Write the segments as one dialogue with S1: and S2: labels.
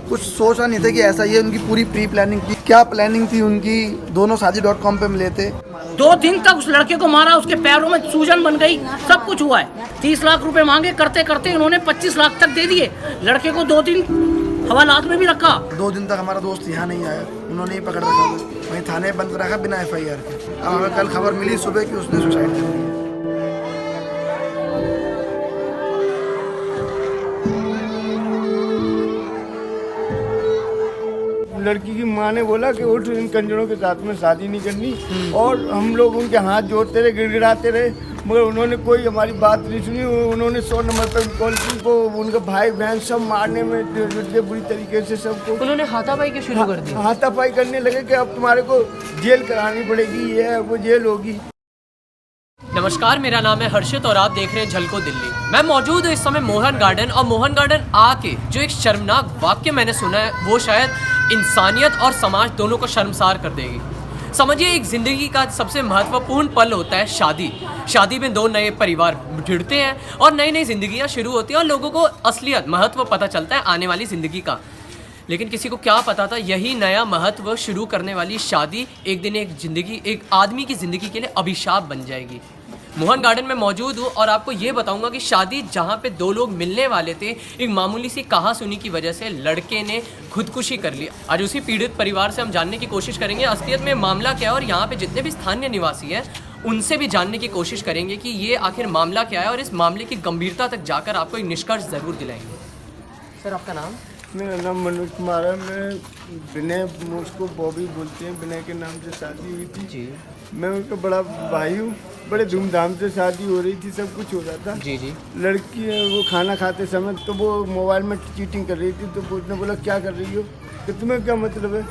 S1: कुछ सोचा नहीं था कि ऐसा ये उनकी पूरी प्री प्लानिंग थी। क्या प्लानिंग थी उनकी, दोनों शादी.com पे मिले थे।
S2: 2 दिन तक उस लड़के को मारा, उसके पैरों में सूजन बन गई, सब कुछ हुआ है। 30 लाख रुपए मांगे, करते करते इन्होंने 25 लाख तक दे दिए। लड़के को 2 दिन हवालात में भी रखा।
S1: 2 दिन तक हमारा दोस्त यहाँ नहीं आया, उन्होंने ही पकड़ रखा था, वहीं थाने बंद रखा बिना FIR के। अब हमें कल खबर मिली सुबह कि उसने सुसाइड कर लिया।
S3: लड़की की माँ ने बोला कि उठ, इन कंजरों के साथ में शादी नहीं करनी, और हम लोग उनके हाथ जोड़ते रहे, गिड़गिड़ाते रहे, मगर उन्होंने कोई हमारी बात नहीं सुनी। उन्होंने 100 नंबर पर कॉल की, को उनका भाई बहन सब मारने में जुट गए बुरी तरीके से सबको।
S4: उन्होंने हाथापाई की शुरू कर दी।
S3: हाथापाई करने लगे कि अब तुम्हारे को जेल करानी पड़ेगी, ये है वो जेल होगी।
S4: नमस्कार, मेरा नाम है हर्षित और आप देख रहे हैं झलको दिल्ली। मैं मौजूद हूँ इस समय मोहन गार्डन, और मोहन गार्डन आके जो एक शर्मनाक वाक्य मैंने सुना है वो शायद इंसानियत और समाज दोनों को शर्मसार कर देगी। समझिए, एक ज़िंदगी का सबसे महत्वपूर्ण पल होता है शादी। शादी में 2 नए परिवार जुड़ते हैं और नई नई जिंदगियाँ शुरू होती हैं और लोगों को असलियत महत्व पता चलता है आने वाली ज़िंदगी का। लेकिन किसी को क्या पता था यही नया महत्व शुरू करने वाली शादी एक दिन एक आदमी की ज़िंदगी के लिए अभिशाप बन जाएगी। मोहन गार्डन में मौजूद हूँ और आपको ये बताऊंगा कि शादी जहाँ पे 2 लोग मिलने वाले थे, एक मामूली सी कहासुनी की वजह से लड़के ने खुदकुशी कर ली। आज उसी पीड़ित परिवार से हम जानने की कोशिश करेंगे असलियत में मामला क्या है, और यहाँ पे जितने भी स्थानीय निवासी हैं उनसे भी जानने की कोशिश करेंगे कि ये आखिर मामला क्या है, और इस मामले की गंभीरता तक जाकर आपको एक निष्कर्ष ज़रूर दिलाएंगे। सर, आपका नाम?
S3: मेरा नाम मनोज कुमार है। मैं विनय, मुझको बॉबी बोलते हैं, विनय के नाम से शादी हुई थी जी। मैं उनका बड़ा भाई हूँ। बड़े धूमधाम से शादी हो रही थी, सब कुछ हो रहा था जी। लड़की वो खाना खाते समय तो वो मोबाइल में चीटिंग कर रही थी, तो उसने बोला क्या कर रही हो, कि तुम्हें क्या मतलब है।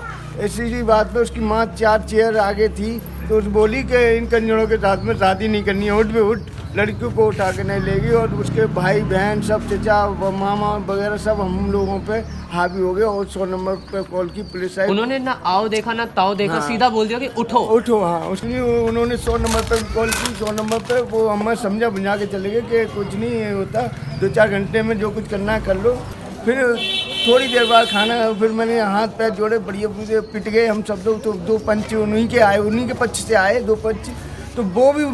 S3: ऐसी बात पे उसकी माँ 4 चेयर आगे थी, तो उस बोली कि इन कंजरों के साथ में शादी नहीं करनी है, उठ भी उठ। लड़कियों को उठा के नहीं लेगी, और उसके भाई बहन सब चचा मामा वगैरह सब हम लोगों पे हावी हो गए, और 100 नंबर पे कॉल की, पुलिस आई।
S4: उन्होंने ना आओ देखा ना ताओ देखा,
S3: हाँ।
S4: सीधा बोल दिया कि उठो
S3: उठो। हाँ, उसने उन्होंने 100 नंबर पे कॉल की। 100 नंबर पे वो हमें समझा बुझा के चले गए कि कुछ नहीं होता, 2-4 घंटे में जो कुछ करना है कर लो। फिर थोड़ी देर बाद खाना, फिर मैंने हाथ पैर जोड़े, बढ़िया पिट गए हम सब लोग। तो 2 पंच उन्हीं के आए, उन्हीं के पक्ष से आए 2 पंच। तो वो भी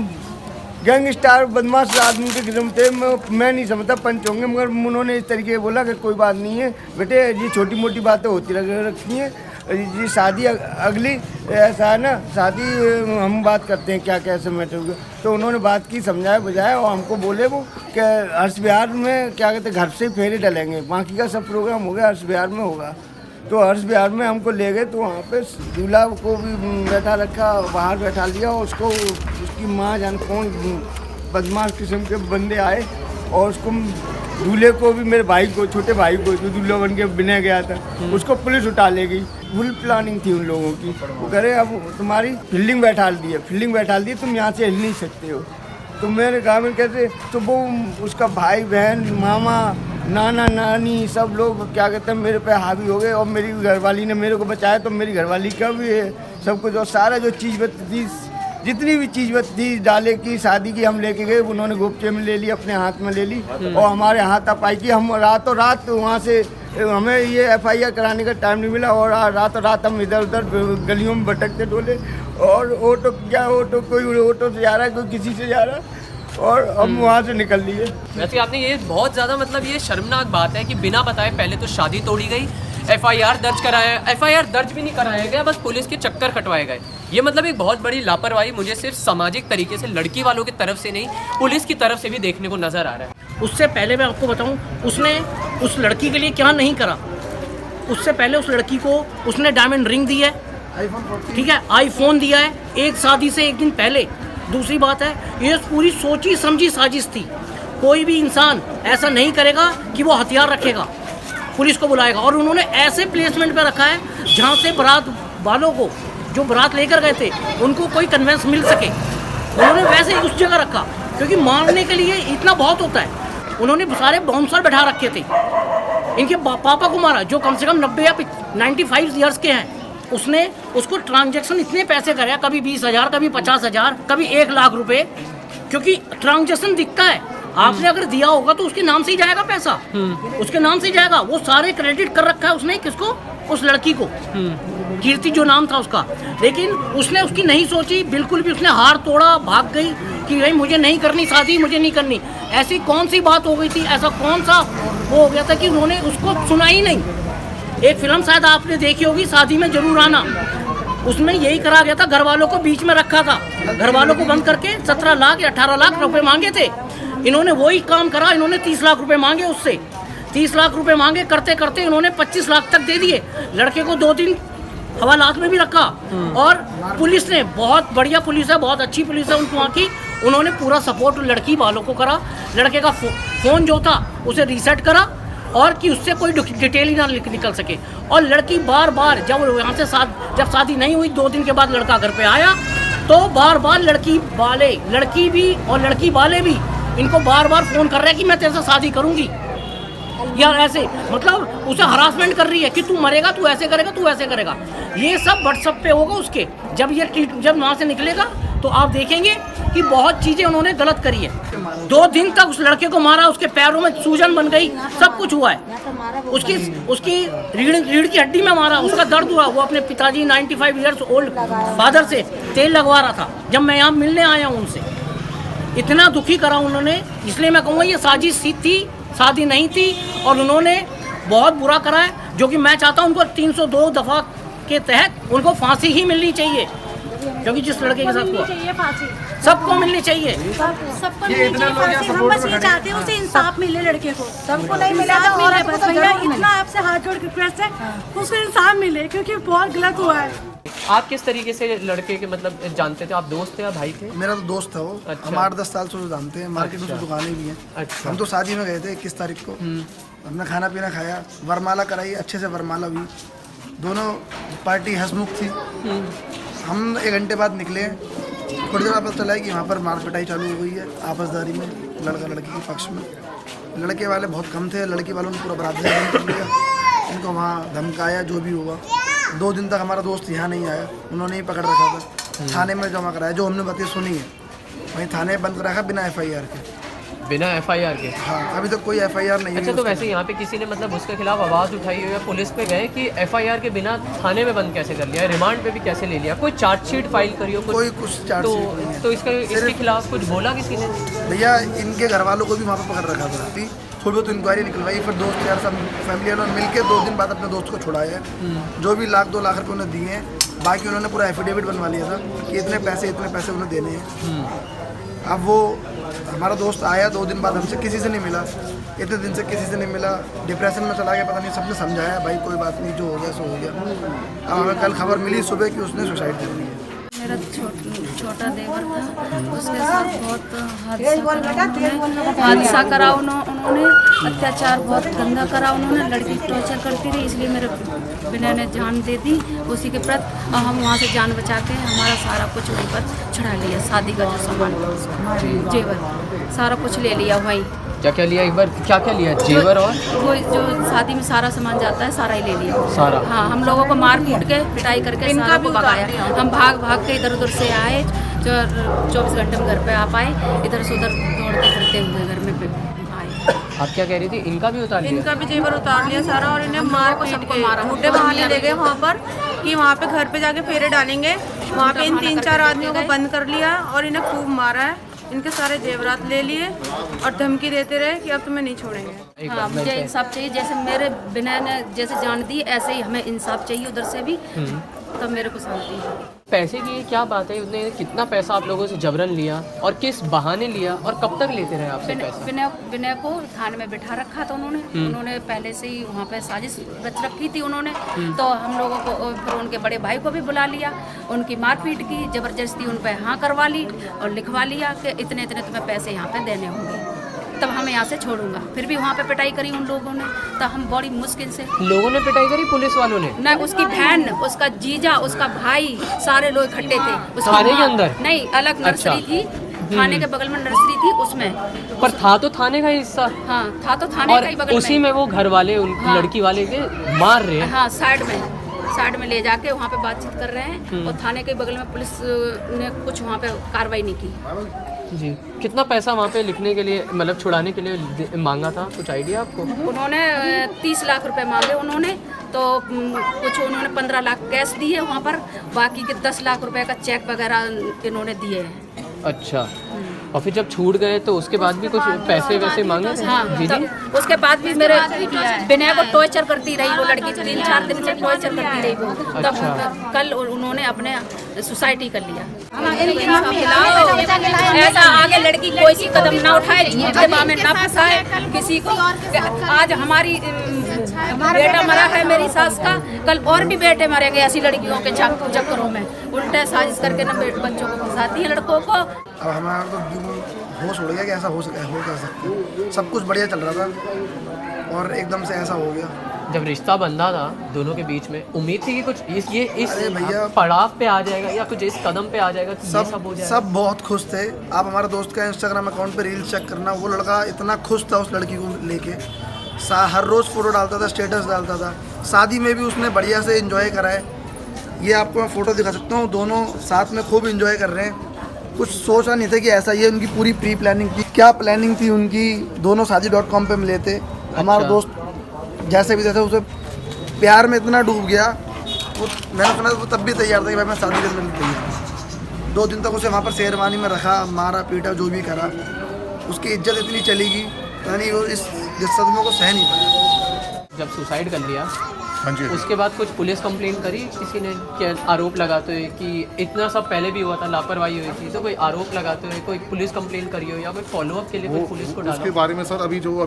S3: गैंगस्टर बदमाश आदमी के किस्म थे। मैं नहीं समझता पंच होंगे, मगर उन्होंने इस तरीके बोला कि कोई बात नहीं है बेटे, ये छोटी मोटी बातें होती रखी हैं, ये शादी अगली ऐसा है ना, शादी हम बात करते हैं क्या कैसे मैटर होगा। तो उन्होंने बात की, समझाया बुझाया, और हमको बोले वो कि हर्ष विहार में क्या कहते घर से ही फेरे डलेंगे, बाकी का सब प्रोग्राम हो गया हर्ष विहार में होगा। तो हर्ष विहार में हमको ले गए, तो वहाँ पे दूल्हा को भी बैठा रखा, बाहर बैठा लिया, और उसको उसकी माँ जान कौन बदमाश किस्म के बंदे आए, और उसको दूल्हे को भी, मेरे भाई को, छोटे भाई को जो दूल्हा बन के बिना गया था, उसको पुलिस उठा ले गई। फुल प्लानिंग थी उन लोगों की। वो कह रहे अब तुम्हारी फील्डिंग बैठा दी, तुम यहाँ से हिल नहीं सकते हो। तो मेरे गाँव में कहते, तो वो उसका भाई बहन मामा नाना नानी सब लोग क्या कहते हैं मेरे पे हावी हो गए, और मेरी घरवाली ने मेरे को बचाया। तो मेरी घरवाली का भी है सब कुछ, और सारा जो चीज़ थी, जितनी भी चीज़ थी डाले की शादी की, हम लेके गए। उन्होंने गोपचे में ले ली, अपने हाथ में ले ली, और हमारे हाथापाई की। हम रातों रात वहाँ से, हमें ये FIR कराने का टाइम नहीं मिला, और रातों रात हम इधर उधर गलियों में भटकते डोले। और ऑटो कोई ऑटो से जा रहा है, कोई किसी से जा रहा है, और हम वहाँ से निकल लिए।
S4: वैसे आपने ये बहुत ज़्यादा मतलब ये शर्मनाक बात है कि बिना बताए पहले तो शादी तोड़ी गई, FIR दर्ज कराया, FIR दर्ज भी नहीं कराया गया, बस पुलिस के चक्कर कटवाए गए। ये मतलब एक बहुत बड़ी लापरवाही मुझे सिर्फ सामाजिक तरीके से लड़की वालों की तरफ से नहीं, पुलिस की तरफ से भी देखने को नज़र आ रहा है।
S2: उससे पहले मैं आपको बताऊं, उसने उस लड़की के लिए क्या नहीं करा। उससे पहले उस लड़की को उसने डायमंड रिंग दी है, ठीक है, iPhone दिया है, एक शादी से 1 दिन पहले। दूसरी बात है, ये पूरी सोची समझी साजिश थी। कोई भी इंसान ऐसा नहीं करेगा कि वो हथियार रखेगा, पुलिस को बुलाएगा। और उन्होंने ऐसे प्लेसमेंट पे रखा है जहाँ से बारात वालों को, जो बारात लेकर गए थे, उनको कोई कन्वेंस मिल सके। उन्होंने वैसे ही उस जगह रखा, क्योंकि मारने के लिए इतना बहुत होता है। उन्होंने सारे बाउंसर बैठा रखे थे। इनके पापा को मारा, जो कम से कम 90 या 95 ईयर्स के हैं। उसने उसको ट्रांजैक्शन इतने पैसे कराया, कभी 20,000, कभी 50,000, कभी 1 लाख रुपए, क्योंकि ट्रांजैक्शन दिखता है। आपने अगर दिया होगा तो उसके नाम से ही जाएगा पैसा, उसके नाम से ही जाएगा। वो सारे क्रेडिट कर रखा है उसने, किसको? उस लड़की को, कीर्ति जो नाम था उसका। लेकिन उसने उसकी नहीं सोची बिल्कुल भी, उसने हार तोड़ा, भाग गई कि भाई मुझे नहीं करनी शादी, मुझे नहीं करनी। ऐसी कौन सी बात हो गई थी, ऐसा कौन सा वो हो गया था कि उन्होंने उसको सुना ही नहीं। एक फिल्म शायद आपने देखी होगी, शादी में जरूर आना, उसमें यही करा गया था, घर वालों को बीच में रखा था, घर वालों को बंद करके 17 लाख या 18 लाख रुपए मांगे थे। इन्होंने वही काम करा, इन्होंने 30 लाख रुपए मांगे उससे, 30 लाख रुपए मांगे, करते करते इन्होंने 25 लाख तक दे दिए। लड़के को 2-3 हवालात में भी रखा। और पुलिस ने, बहुत बढ़िया पुलिस है, बहुत अच्छी पुलिस है उनको वहाँ की, उन्होंने पूरा सपोर्ट लड़की वालों को करा। लड़के का फ़ोन जो था उसे रीसेट करा और कि उससे कोई डिटेल ही ना निकल सके। और लड़की बार बार जब यहाँ से जब शादी नहीं हुई, 2 दिन के बाद लड़का घर पे आया तो बार बार लड़की भी और लड़की वाले भी इनको बार बार फ़ोन कर रहे हैं कि मैं तेरे से शादी करूँगी, या ऐसे मतलब उसे हरासमेंट कर रही है कि तू मरेगा, तू ऐसे करेगा, तू ऐसे करेगा। ये सब व्हाट्सएप पे होगा उसके। जब वहाँ से निकलेगा तो आप देखेंगे कि बहुत चीज़ें उन्होंने गलत करी है। 2 दिन तक उस लड़के को मारा, उसके पैरों में सूजन बन गई, सब कुछ हुआ है। उसकी रीढ़ की हड्डी में मारा, उसका दर्द हुआ। वो अपने पिताजी 95 ईयर्स ओल्ड फादर से तेल लगवा रहा था जब मैं यहाँ मिलने आया हूँ उनसे। इतना दुखी करा उन्होंने, इसलिए मैं कहूँगा ये साजिश थी, शादी नहीं थी। और उन्होंने बहुत बुरा करा है, जो कि मैं चाहता हूँ उनको 302 दफ़ा के तहत उनको फांसी ही मिलनी चाहिए, क्योंकि जिस लड़के के साथ हुआ सबको मिलनी चाहिए।
S5: सबको मिलनी चाहिए फांसी। हम बस ये चाहते हैं उसे इंसाफ मिले, लड़के को सबको नहीं मिला तो मिले बस। भैया इतना आपसे हाथ जोड़ के रिक्वेस्ट है, उसको इंसाफ मिले, क्योंकि बहुत गलत हुआ है।
S4: आप किस तरीके से लड़के के मतलब जानते थे? आप दोस्त थे या भाई थे?
S1: मेरा तो दोस्त था वो।
S4: अच्छा।
S1: हम 8-10 साल से उसे जानते हैं, मार्केट में उसकी दुकानें भी हैं।
S4: अच्छा।
S1: हम तो शादी में गए थे 21 तारीख को, हमने खाना पीना खाया, वरमाला कराई, अच्छे से वरमाला हुई। दोनों पार्टी हंसमुख थी। हम 1 घंटे बाद निकले, थोड़ी देर पता चला है कि वहाँ पर मार पिटाई चालू हो गई है आपसदारी में, लड़का लड़की के पक्ष में। लड़के वाले बहुत कम थे, लड़की वालों ने पूरा बरादरी बंद कर लिया, इनको वहाँ धमकाया, जो भी हुआ। 2 दिन तक हमारा दोस्त यहाँ नहीं आया, उन्होंने ही पकड़ रखा था, थाने में जमा कराया, जो हमने बातें सुनी है वहीं थाने में बंद रखा बिना FIR के।
S4: बिना FIR के?
S1: हाँ, अभी तक कोई FIR नहीं
S4: अच्छा,
S1: हुई
S4: तो
S1: उसके
S4: वैसे यहाँ पे किसी ने मतलब उसके खिलाफ आवाज़ उठाई हो या पुलिस पे गए कि FIR के बिना थाने में बंद कैसे कर लिया, रिमांड पे भी कैसे ले लिया, कोई चार्जशीट फाइल करी हो?
S1: कोई कुछ चार्जशीट नहीं है।
S4: तो इसके खिलाफ कुछ बोला किसी ने?
S1: भैया इनके घर वालों को भी वहाँ पर पकड़ रखा था, थोड़ी बहुत इंक्वायरी निकलवाई, फिर दोस्त यार सब फैमिली वालों मिल के 2 दिन बाद अपने दोस्त को छुड़ाया है। जो भी 1-2 लाख रुपये उन्हें दिए हैं, बाकी उन्होंने पूरा एफिडेविट बनवा लिया था कि इतने पैसे उन्हें देने हैं। अब वो हमारा दोस्त आया 2 दिन बाद, हमसे किसी से नहीं मिला, इतने दिन से किसी से नहीं मिला, डिप्रेशन में चला गया, पता नहीं। सबने समझाया भाई कोई बात नहीं, जो हो गया सो हो गया। अब हमें कल खबर मिली सुबह कि उसने सुसाइड कर ली है।
S6: मेरा छोटा देवर था, उसके साथ बहुत हादसा करा उन्होंने, अत्याचार बहुत गंदा करा उन्होंने, लड़की टॉर्चर करती रही, इसलिए मेरे बिना ने जान दे दी उसी के प्रति। और हम वहाँ से जान बचा के हमारा सारा कुछ वहीं पर छुड़ा लिया, शादी का जो सामान जेवर सारा कुछ ले लिया वहीं।
S4: क्या क्या लिया? एक बार क्या क्या लिया? जेवर और
S6: वो जो शादी में सारा सामान जाता है सारा ही ले लिया
S4: सारा।
S6: हाँ, हम लोगों को मार कूट के पिटाई करके सारा को भगाया। हम भाग के इधर उधर से आए, जो 24 घंटे में घर पे आ पाए, इधर से उधर दौड़ते फिरते हुए घर में आए।
S4: आप क्या कह रही थी? इनका भी उतार लिया?
S7: इनका भी जेवर उतार लिया सारा, और इन्हें मार पीट के झूठे बहाने ले गए वहाँ पर कि वहाँ पे घर पे जाके फेरे डालेंगे। वहाँ पे इन 3-4 आदमियों को बंद कर लिया और इन्हें खूब मारा है। इनके सारे जेवरात ले लिए और धमकी देते रहे कि अब तुम्हें नहीं छोड़ेंगे।
S6: हाँ, मुझे इंसाफ चाहिए, जैसे मेरे बिना ने जैसे जान दी ऐसे ही हमें इंसाफ चाहिए उधर से भी, तब मेरे को शांति है।
S4: पैसे की ये क्या बात है? उसने कितना पैसा आप लोगों से जबरन लिया और किस बहाने लिया और कब तक लेते रहे आपसे पैसे?
S6: विनय को थाने में बिठा रखा था उन्होंने पहले से ही वहाँ पे साजिश रच रखी थी उन्होंने। तो हम लोगों को फिर उनके बड़े भाई को भी बुला लिया, उनकी मारपीट की, जबरदस्ती उन पर हाँ करवा ली और लिखवा लिया कि इतने इतने तुम्हें पैसे यहाँ पे देने होंगे, तब हम यहाँ से छोड़ूंगा। फिर भी वहाँ पे पिटाई करी उन लोगों ने, तो हम बड़ी मुश्किल से।
S4: लोगों ने पिटाई करी? पुलिस वालों ने?
S6: ना, उसकी बहन, उसका जीजा, उसका भाई, सारे लोग इकट्ठे थे।
S4: थाने के अंदर?
S6: नहीं, अलग नर्सरी थी, थाने के बगल में नर्सरी थी, उसमें।
S4: पर था तो थाने का हिस्सा?
S6: हाँ, था तो थाने का ही बगल में।
S4: उसी में वो घर वाले लड़की वाले के मार रहे हैं?
S6: हाँ, साइड में ले जाके वहाँ पे बातचीत कर रहे हैं, और थाने के बगल में पुलिस ने कुछ वहाँ पे कार्रवाई नहीं की।
S4: जी, कितना पैसा वहाँ पे लिखने के लिए मतलब छुड़ाने के लिए मांगा था, कुछ आइडिया आपको?
S6: उन्होंने 30 लाख रुपए मांगे उन्होंने, तो कुछ उन्होंने 15 लाख कैश दिए वहाँ पर, बाकी के 10 लाख रुपए का चेक वगैरह इन्होंने दिए हैं।
S4: अच्छा, और फिर जब छूट गए तो उसके बाद भी कुछ पैसे वैसे मांगे थे?
S6: हाँ,
S4: जी
S6: तो
S4: जी।
S6: उसके बाद भी मेरे विनय को टॉर्चर करती रही वो लड़की, 3-4 दिन से टॉर्चर करती रही वो। तब कल उन्होंने अपने सुसाइटी कर लिया। ऐसा आगे लड़की कोई सी कदम ना उठाए, झूठे में ना फंसाए किसी को। आज हमारी बेटा मरा है मेरी सास का, कल और भी बेटे मरेंगे ऐसी लड़कियों के चक्करों में। उल्टे साजिश करके ना बच्चों को फंसाती है लड़कों को।
S1: अब हमारा तो होश उड़ गया कि ऐसा हो क्या सकता। सब कुछ बढ़िया चल रहा था और एकदम से ऐसा हो गया।
S4: जब रिश्ता बंधा था दोनों के बीच में, उम्मीद थी कि कुछ इस
S1: अरे भैया,
S4: पड़ाव पे आ जाएगा या कुछ इस कदम पे आ जाएगा कि ये सब हो जाएगा?
S1: सब बहुत खुश थे। आप हमारे दोस्त का इंस्टाग्राम अकाउंट पे रील्स चेक करना, वो लड़का इतना खुश था उस लड़की को लेके। हर रोज़ फ़ोटो डालता था, स्टेटस डालता था। शादी में भी उसने बढ़िया से एंजॉय करा है। ये आपको मैं फ़ोटो दिखा सकता हूँ, दोनों साथ में खूब एंजॉय कर रहे हैं। कुछ सोचा नहीं था कि ऐसा। ये उनकी पूरी प्री प्लानिंग थी। क्या प्लानिंग थी उनकी, दोनों शादी.com पे मिले थे। हमारा दोस्त जैसे भी जैसे उसे प्यार में इतना डूब गया, वो मैंने सुना वो तब भी तैयार था कि भाई मैं शादी करने के लिए तैयार। 2 दिन तक उसे वहाँ पर शेरवानी में रखा, मारा पीटा, जो भी करा। उसकी इज्जत इतनी चलेगी, यानी वो इस सदमे को सह नहीं पाया।
S4: जब सुसाइड कर लिया,
S8: हाँ जी,
S4: उसके बाद कुछ पुलिस कंप्लेंट करी किसी ने? क्या आरोप लगाते हुए कि इतना सब पहले भी हुआ था, लापरवाही हुई थी, तो कोई आरोप लगाते हुए कोई पुलिस कंप्लेंट करी हो या कोई फॉलोअप के लिए कोई पुलिस को डाला?
S8: उसके बारे में सर अभी जो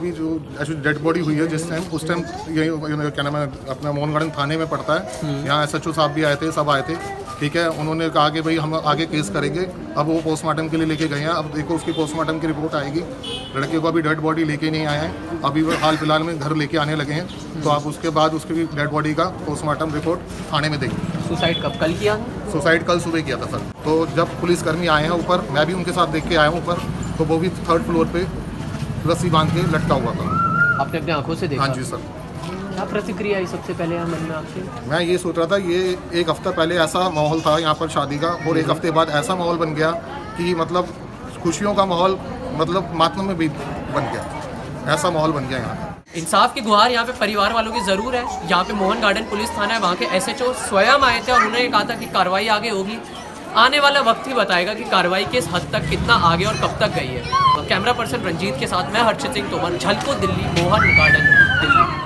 S8: ऐसी डेड बॉडी हुई है जिस टाइम, उस टाइम ये क्या नाम है अपना मोहन गार्डन थाने में पड़ता है। यहाँ SHO साहब भी आए थे, सब आए थे, ठीक है। उन्होंने कहा कि भाई हम आगे केस करेंगे। अब वो पोस्टमार्टम के लिए लेके गए हैं। अब देखो उसकी पोस्टमार्टम की रिपोर्ट आएगी। लड़के को अभी डेड बॉडी लेके नहीं आए हैं, अभी वो हाल फिलहाल में घर लेके आने लगे हैं। तो आप उसके बाद उसकी डेड बॉडी का पोस्टमार्टम रिपोर्ट थाने में देंगे।
S4: सुसाइड कब कल किया?
S8: सुसाइड कल सुबह किया था सर। तो जब पुलिसकर्मी आए हैं ऊपर, मैं भी उनके साथ देख के आया हूँ ऊपर, तो वो भी 3rd फ्लोर पे रस्सी बांध के लटका हुआ था।
S4: आपने अपने आंखों से देखा?
S8: हाँ जी सर।
S4: क्या प्रतिक्रिया आई सबसे पहले मन में आपसे?
S8: मैं ये सोच रहा था, ये 1 हफ्ता पहले ऐसा माहौल था यहाँ पर शादी का, और 1 हफ्ते बाद ऐसा माहौल बन गया कि मतलब खुशियों का माहौल मतलब मातम में भी बन गया। ऐसा माहौल बन गया यहाँ।
S4: इंसाफ की गुहार यहाँ पे परिवार वालों की ज़रूर है। यहाँ पे मोहन गार्डन पुलिस थाना है, वहाँ के SHO स्वयं आए थे और उन्होंने कहा था कि कार्रवाई आगे होगी। आने वाला वक्त ही बताएगा कि कार्रवाई किस हद तक, कितना आगे और कब तक गई है। कैमरा पर्सन रंजीत के साथ मैं हर्षित सिंह तोमर, झलको दिल्ली, मोहन गार्डन दिल्ली।